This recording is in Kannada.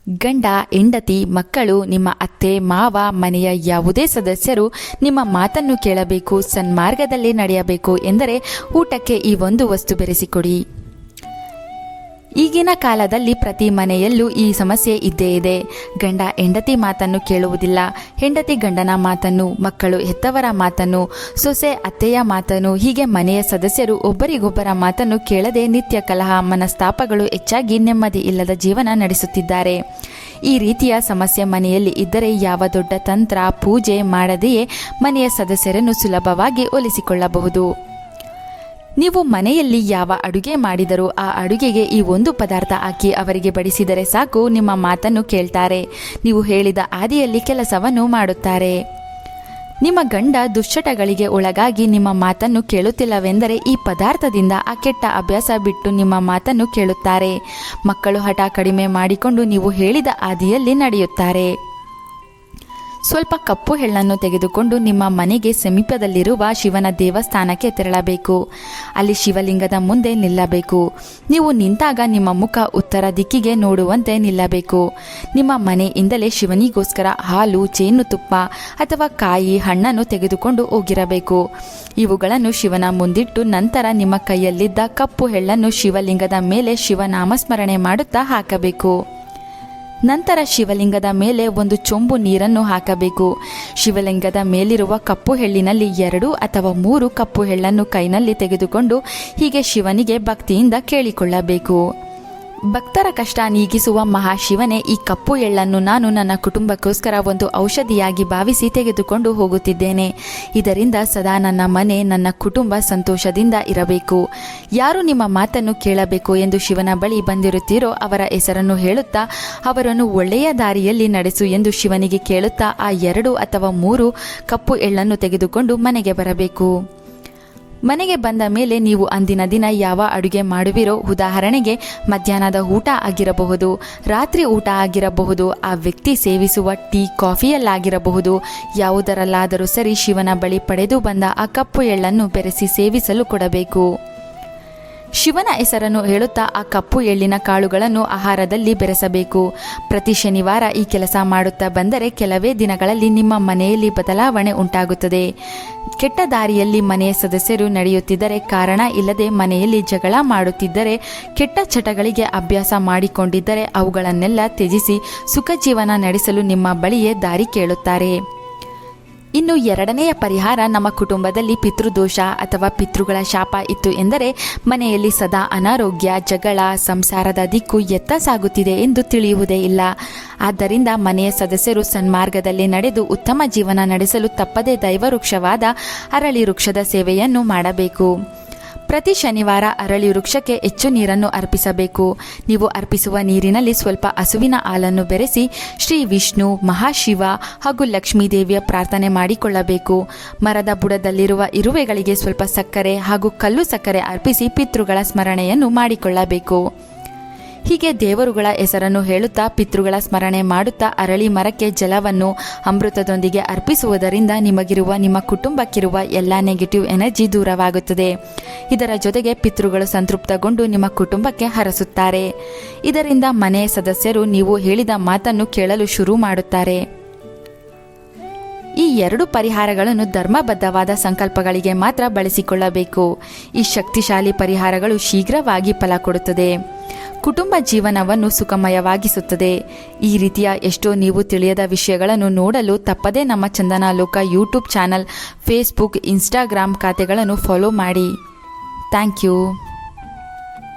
ಗಂಡ, ಹೆಂಡತಿ, ಮಕ್ಕಳು, ನಿಮ್ಮ ಅತ್ತೆ, ಮಾವ, ಮನೆಯ ಯಾವುದೇ ಸದಸ್ಯರು ನಿಮ್ಮ ಮಾತನ್ನು ಕೇಳಬೇಕು, ಸನ್ಮಾರ್ಗದಲ್ಲಿ ನಡೆಯಬೇಕು ಎಂದರೆ ಊಟಕ್ಕೆ ಈ ಒಂದು ವಸ್ತು ಬೆರೆಸಿಕೊಡಿ. ಈಗಿನ ಕಾಲದಲ್ಲಿ ಪ್ರತಿ ಮನೆಯಲ್ಲೂ ಈ ಸಮಸ್ಯೆ ಇದ್ದೇ ಇದೆ. ಗಂಡ ಹೆಂಡತಿ ಮಾತನ್ನು ಕೇಳುವುದಿಲ್ಲ, ಹೆಂಡತಿ ಗಂಡನ ಮಾತನ್ನು, ಮಕ್ಕಳು ಹೆತ್ತವರ ಮಾತನ್ನು, ಸೊಸೆ ಅತ್ತೆಯ ಮಾತನ್ನು, ಹೀಗೆ ಮನೆಯ ಸದಸ್ಯರು ಒಬ್ಬರಿಗೊಬ್ಬರ ಮಾತನ್ನು ಕೇಳದೆ ನಿತ್ಯ ಕಲಹ, ಮನಸ್ತಾಪಗಳು ಹೆಚ್ಚಾಗಿ ನೆಮ್ಮದಿ ಇಲ್ಲದ ಜೀವನ ನಡೆಸುತ್ತಿದ್ದಾರೆ. ಈ ರೀತಿಯ ಸಮಸ್ಯೆ ಮನೆಯಲ್ಲಿ ಇದ್ದರೆ ಯಾವ ದೊಡ್ಡ ತಂತ್ರ, ಪೂಜೆ ಮಾಡದೆಯೇ ಮನೆಯ ಸದಸ್ಯರನ್ನು ಸುಲಭವಾಗಿ ಒಲಿಸಿಕೊಳ್ಳಬಹುದು. ನೀವು ಮನೆಯಲ್ಲಿ ಯಾವ ಅಡುಗೆ ಮಾಡಿದರೂ ಆ ಅಡುಗೆಗೆ ಈ ಒಂದು ಪದಾರ್ಥ ಹಾಕಿ ಅವರಿಗೆ ಬಡಿಸಿದರೆ ಸಾಕು, ನಿಮ್ಮ ಮಾತನ್ನು ಕೇಳ್ತಾರೆ. ನೀವು ಹೇಳಿದ ಹಾದಿಯಲ್ಲಿ ಕೆಲಸವನ್ನು ಮಾಡುತ್ತಾರೆ. ನಿಮ್ಮ ಗಂಡ ದುಶ್ಚಟಗಳಿಗೆ ಒಳಗಾಗಿ ನಿಮ್ಮ ಮಾತನ್ನು ಕೇಳುತ್ತಿಲ್ಲವೆಂದರೆ ಈ ಪದಾರ್ಥದಿಂದ ಆ ಕೆಟ್ಟ ಅಭ್ಯಾಸ ಬಿಟ್ಟು ನಿಮ್ಮ ಮಾತನ್ನು ಕೇಳುತ್ತಾರೆ. ಮಕ್ಕಳು ಹಠ ಕಡಿಮೆ ಮಾಡಿಕೊಂಡು ನೀವು ಹೇಳಿದ ಹಾದಿಯಲ್ಲಿ ನಡೆಯುತ್ತಾರೆ. ಸ್ವಲ್ಪ ಕಪ್ಪು ಎಳ್ಳನ್ನು ತೆಗೆದುಕೊಂಡು ನಿಮ್ಮ ಮನೆಗೆ ಸಮೀಪದಲ್ಲಿರುವ ಶಿವನ ದೇವಸ್ಥಾನಕ್ಕೆ ತೆರಳಬೇಕು. ಅಲ್ಲಿ ಶಿವಲಿಂಗದ ಮುಂದೆ ನಿಲ್ಲಬೇಕು. ನೀವು ನಿಂತಾಗ ನಿಮ್ಮ ಮುಖ ಉತ್ತರ ದಿಕ್ಕಿಗೆ ನೋಡುವಂತೆ ನಿಲ್ಲಬೇಕು. ನಿಮ್ಮ ಮನೆಯಿಂದಲೇ ಶಿವನಿಗೋಸ್ಕರ ಹಾಲು, ಜೇನುತುಪ್ಪ ಅಥವಾ ಕಾಯಿ, ಹಣ್ಣನ್ನು ತೆಗೆದುಕೊಂಡು ಹೋಗಿರಬೇಕು. ಇವುಗಳನ್ನು ಶಿವನ ಮುಂದಿಟ್ಟು ನಂತರ ನಿಮ್ಮ ಕೈಯಲ್ಲಿದ್ದ ಕಪ್ಪು ಎಳ್ಳನ್ನು ಶಿವಲಿಂಗದ ಮೇಲೆ ಶಿವನಾಮಸ್ಮರಣೆ ಮಾಡುತ್ತಾ ಹಾಕಬೇಕು. ನಂತರ ಶಿವಲಿಂಗದ ಮೇಲೆ ಒಂದು ಚೊಂಬು ನೀರನ್ನು ಹಾಕಬೇಕು. ಶಿವಲಿಂಗದ ಮೇಲಿರುವ ಕಪ್ಪು ಎಳ್ಳಿನಲ್ಲಿ 2 ಅಥವಾ 3 ಕಪ್ಪು ಎಳ್ಳನ್ನು ಕೈನಲ್ಲಿ ತೆಗೆದುಕೊಂಡು ಹೀಗೆ ಶಿವನಿಗೆ ಭಕ್ತಿಯಿಂದ ಕೇಳಿಕೊಳ್ಳಬೇಕು. ಭಕ್ತರ ಕಷ್ಟ ನೀಗಿಸುವ ಮಹಾಶಿವನೇ, ಈ ಕಪ್ಪು ಎಳ್ಳನ್ನು ನಾನು ನನ್ನ ಕುಟುಂಬಕ್ಕೋಸ್ಕರ ಒಂದು ಔಷಧಿಯಾಗಿ ಭಾವಿಸಿ ತೆಗೆದುಕೊಂಡು ಹೋಗುತ್ತಿದ್ದೇನೆ. ಇದರಿಂದ ಸದಾ ನನ್ನ ಮನೆ, ನನ್ನ ಕುಟುಂಬ ಸಂತೋಷದಿಂದ ಇರಬೇಕು. ಯಾರು ನಿಮ್ಮ ಮಾತನ್ನು ಕೇಳಬೇಕು ಎಂದು ಶಿವನ ಬಳಿ ಬಂದಿರುತ್ತೀರೋ ಅವರ ಹೆಸರನ್ನು ಹೇಳುತ್ತಾ ಅವರನ್ನು ಒಳ್ಳೆಯ ದಾರಿಯಲ್ಲಿ ನಡೆಸು ಎಂದು ಶಿವನಿಗೆ ಕೇಳುತ್ತಾ ಆ 2 ಅಥವಾ 3 ಕಪ್ಪು ಎಳ್ಳನ್ನು ತೆಗೆದುಕೊಂಡು ಮನೆಗೆ ಬರಬೇಕು. ಮನೆಗೆ ಬಂದ ಮೇಲೆ ನೀವು ಅಂದಿನ ದಿನ ಯಾವ ಅಡುಗೆ ಮಾಡುವಿರೋ, ಉದಾಹರಣೆಗೆ ಮಧ್ಯಾಹ್ನದ ಊಟ ಆಗಿರಬಹುದು, ರಾತ್ರಿ ಊಟ ಆಗಿರಬಹುದು, ಆ ವ್ಯಕ್ತಿ ಸೇವಿಸುವ ಟೀ, ಕಾಫಿಯಲ್ಲಾಗಿರಬಹುದು, ಯಾವುದರಲ್ಲಾದರೂ ಸರಿ ಶಿವನ ಬಳಿ ಪಡೆದು ಬಂದ ಆ ಕಪ್ಪು ಎಳ್ಳನ್ನು ಬೆರೆಸಿ ಸೇವಿಸಲು ಕೊಡಬೇಕು. ಶಿವನ ಹೆಸರನ್ನು ಹೇಳುತ್ತಾ ಆ ಕಪ್ಪು ಎಳ್ಳಿನ ಕಾಳುಗಳನ್ನು ಆಹಾರದಲ್ಲಿ ಬೆರೆಸಬೇಕು. ಪ್ರತಿ ಶನಿವಾರ ಈ ಕೆಲಸ ಮಾಡುತ್ತಾ ಬಂದರೆ ಕೆಲವೇ ದಿನಗಳಲ್ಲಿ ನಿಮ್ಮ ಮನೆಯಲ್ಲಿ ಬದಲಾವಣೆ ಉಂಟಾಗುತ್ತದೆ. ಕೆಟ್ಟ ದಾರಿಯಲ್ಲಿ ಮನೆಯ ಸದಸ್ಯರು ನಡೆಯುತ್ತಿದ್ದರೆ, ಕಾರಣ ಇಲ್ಲದೆ ಮನೆಯಲ್ಲಿ ಜಗಳ ಮಾಡುತ್ತಿದ್ದರೆ, ಕೆಟ್ಟ ಚಟಗಳಿಗೆ ಅಭ್ಯಾಸ ಮಾಡಿಕೊಂಡಿದ್ದರೆ ಅವುಗಳನ್ನೆಲ್ಲ ತ್ಯಜಿಸಿ ಸುಖ ಜೀವನ ನಡೆಸಲು ನಿಮ್ಮ ಬಳಿಯೇ ದಾರಿ ಕೇಳುತ್ತಾರೆ. ಇನ್ನು 2ನೆಯ ಪರಿಹಾರ, ನಮ್ಮ ಕುಟುಂಬದಲ್ಲಿ ಪಿತೃದೋಷ ಅಥವಾ ಪಿತೃಗಳ ಶಾಪ ಇತ್ತು ಎಂದರೆ ಮನೆಯಲ್ಲಿ ಸದಾ ಅನಾರೋಗ್ಯ, ಜಗಳ, ಸಂಸಾರದ ದಿಕ್ಕು ಎತ್ತ ಸಾಗುತ್ತಿದೆ ಎಂದು ತಿಳಿಯುವುದೇ ಇಲ್ಲ. ಆದ್ದರಿಂದ ಮನೆಯ ಸದಸ್ಯರು ಸನ್ಮಾರ್ಗದಲ್ಲಿ ನಡೆದು ಉತ್ತಮ ಜೀವನ ನಡೆಸಲು ತಪ್ಪದೇ ದೈವವೃಕ್ಷವಾದ ಅರಳಿ ವೃಕ್ಷದ ಸೇವೆಯನ್ನು ಮಾಡಬೇಕು. ಪ್ರತಿ ಶನಿವಾರ ಅರಳಿ ವೃಕ್ಷಕ್ಕೆ ಹೆಚ್ಚು ನೀರನ್ನು ಅರ್ಪಿಸಬೇಕು. ನೀವು ಅರ್ಪಿಸುವ ನೀರಿನಲ್ಲಿ ಸ್ವಲ್ಪ ಹಸುವಿನ ಹಾಲನ್ನು ಬೆರೆಸಿ ಶ್ರೀ ವಿಷ್ಣು, ಮಹಾಶಿವ ಹಾಗೂ ಲಕ್ಷ್ಮೀದೇವಿಯ ಪ್ರಾರ್ಥನೆ ಮಾಡಿಕೊಳ್ಳಬೇಕು. ಮರದ ಬುಡದಲ್ಲಿರುವ ಇರುವೆಗಳಿಗೆ ಸ್ವಲ್ಪ ಸಕ್ಕರೆ ಹಾಗೂ ಕಲ್ಲು ಸಕ್ಕರೆ ಅರ್ಪಿಸಿ ಪಿತೃಗಳ ಸ್ಮರಣೆಯನ್ನು ಮಾಡಿಕೊಳ್ಳಬೇಕು. ಹೀಗೆ ದೇವರುಗಳ ಹೆಸರನ್ನು ಹೇಳುತ್ತಾ ಪಿತೃಗಳ ಸ್ಮರಣೆ ಮಾಡುತ್ತಾ ಅರಳಿ ಮರಕ್ಕೆ ಜಲವನ್ನು ಅಮೃತದೊಂದಿಗೆ ಅರ್ಪಿಸುವುದರಿಂದ ನಿಮಗಿರುವ, ನಿಮ್ಮ ಕುಟುಂಬಕ್ಕಿರುವ ಎಲ್ಲ ನೆಗೆಟಿವ್ ಎನರ್ಜಿ ದೂರವಾಗುತ್ತದೆ. ಇದರ ಜೊತೆಗೆ ಪಿತೃಗಳು ಸಂತೃಪ್ತಗೊಂಡು ನಿಮ್ಮ ಕುಟುಂಬಕ್ಕೆ ಹರಸುತ್ತಾರೆ. ಇದರಿಂದ ಮನೆಯ ಸದಸ್ಯರು ನೀವು ಹೇಳಿದ ಮಾತನ್ನು ಕೇಳಲು ಶುರು ಮಾಡುತ್ತಾರೆ. ಈ 2 ಪರಿಹಾರಗಳನ್ನು ಧರ್ಮಬದ್ಧವಾದ ಸಂಕಲ್ಪಗಳಿಗೆ ಮಾತ್ರ ಬಳಸಿಕೊಳ್ಳಬೇಕು. ಈ ಶಕ್ತಿಶಾಲಿ ಪರಿಹಾರಗಳು ಶೀಘ್ರವಾಗಿ ಫಲ ಕೊಡುತ್ತದೆ, ಕುಟುಂಬ ಜೀವನವನ್ನು ಸುಖಮಯವಾಗಿಸುತ್ತದೆ. ಈ ರೀತಿಯ ಎಷ್ಟೋ ನೀವು ತಿಳಿಯದ ವಿಷಯಗಳನ್ನು ನೋಡಲು ತಪ್ಪದೇ ನಮ್ಮ Chandana Loka YouTube channel, Facebook, Instagram ಖಾತೆಗಳನ್ನು ಫಾಲೋ ಮಾಡಿ. Thank you.